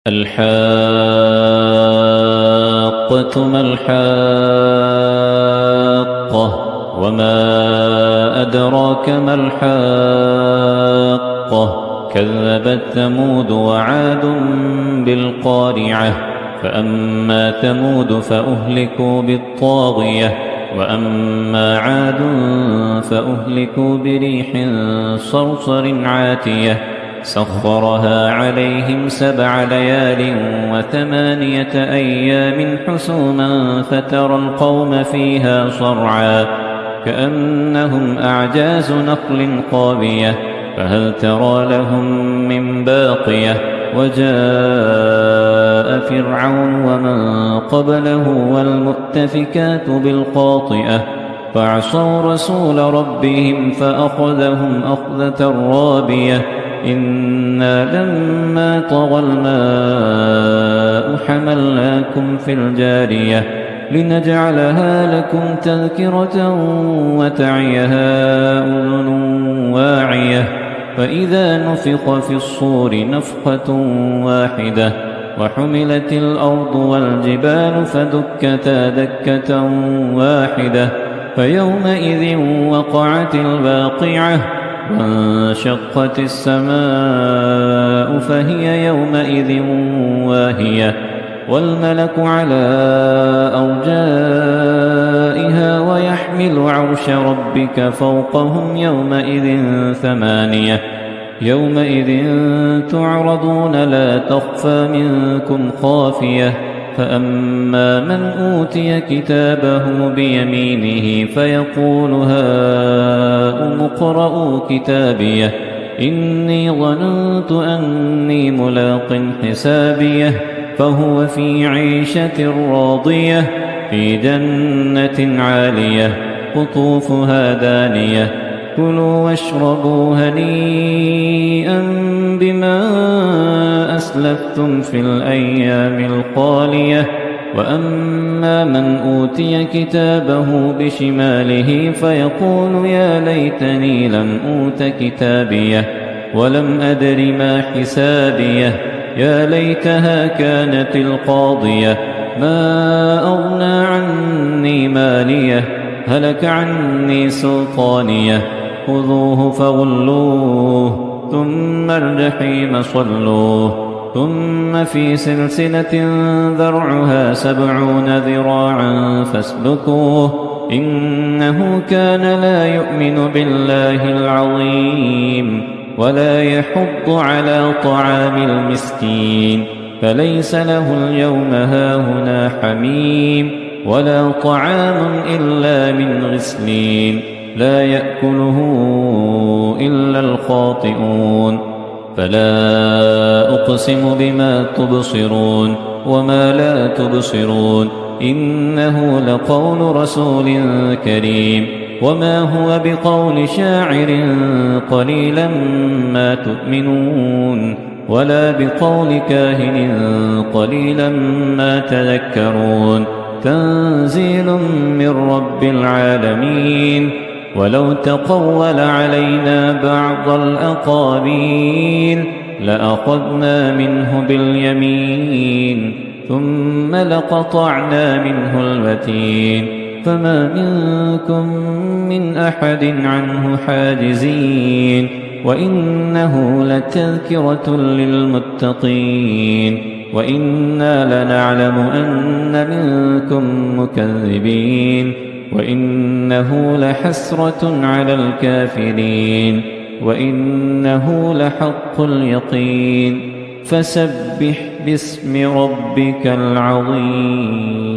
الحاقة ما الحاقة وما أدراك ما الحاقة كذبت ثمود وعاد بالقارعة فأما ثمود فأهلكوا بالطاغية وأما عاد فأهلكوا بريح صرصر عاتية سخرها عليهم 7 ليال و8 أيام حسوما فترى القوم فيها صرعا كأنهم أعجاز نخل خاوية فهل ترى لهم من باقية وجاء فرعون ومن قبله والمؤتفكات بالخاطئة فعصوا رسول ربهم فأخذهم أخذة رابية إنا لما طغى الماء حملناكم في الجارية لنجعلها لكم تذكرة وتعيها أذن واعية فإذا نفخ في الصور نفخة واحدة وحملت الأرض والجبال فدكتا دكة واحدة فيومئذ وقعت الواقعة وانشقت السماء فهي يومئذ واهية والملك على أرجائها ويحمل عرش ربك فوقهم يومئذ 8 يومئذ تعرضون لا تخفى منكم خافية فأما من أوتي كتابه بيمينه فيقول هاؤم اقرءوا كتابيه إني ظننت أني ملاق حسابيه فهو في عيشة راضية في جنة عالية قطوفها دانية كلوا واشربوا هنيئا بما أسلفتم في الأيام الخالية وأما من أوتي كتابه بشماله فيقول يا ليتني لم أوت كتابيه ولم أدر ما حسابيه يا ليتها كانت القاضية ما أغنى عني ماليه هلك عني سلطانيه خذوه فغلوه ثم الجحيم صلوه ثم في سلسلة ذرعها 70 ذراعا فاسلكوه إنه كان لا يؤمن بالله العظيم ولا يحض على طعام المسكين فليس له اليوم هاهنا حميم ولا طعام إلا من غسلين لا يأكله إلا الخاطئون فلا أقسم بما تبصرون وما لا تبصرون إنه لقول رسول كريم وما هو بقول شاعر قليلا ما تؤمنون ولا بقول كاهن قليلا ما تذكرون تنزيل من رب العالمين ولو تقول علينا بعض الأقاويل لأخذنا منه باليمين ثم لقطعنا منه الوتين فما منكم من أحد عنه حاجزين وإنه لتذكرة للمتقين وإنا لنعلم أن منكم مكذبين وإنه لحسرة على الكافرين وإنه لحق اليقين فسبح باسم ربك العظيم.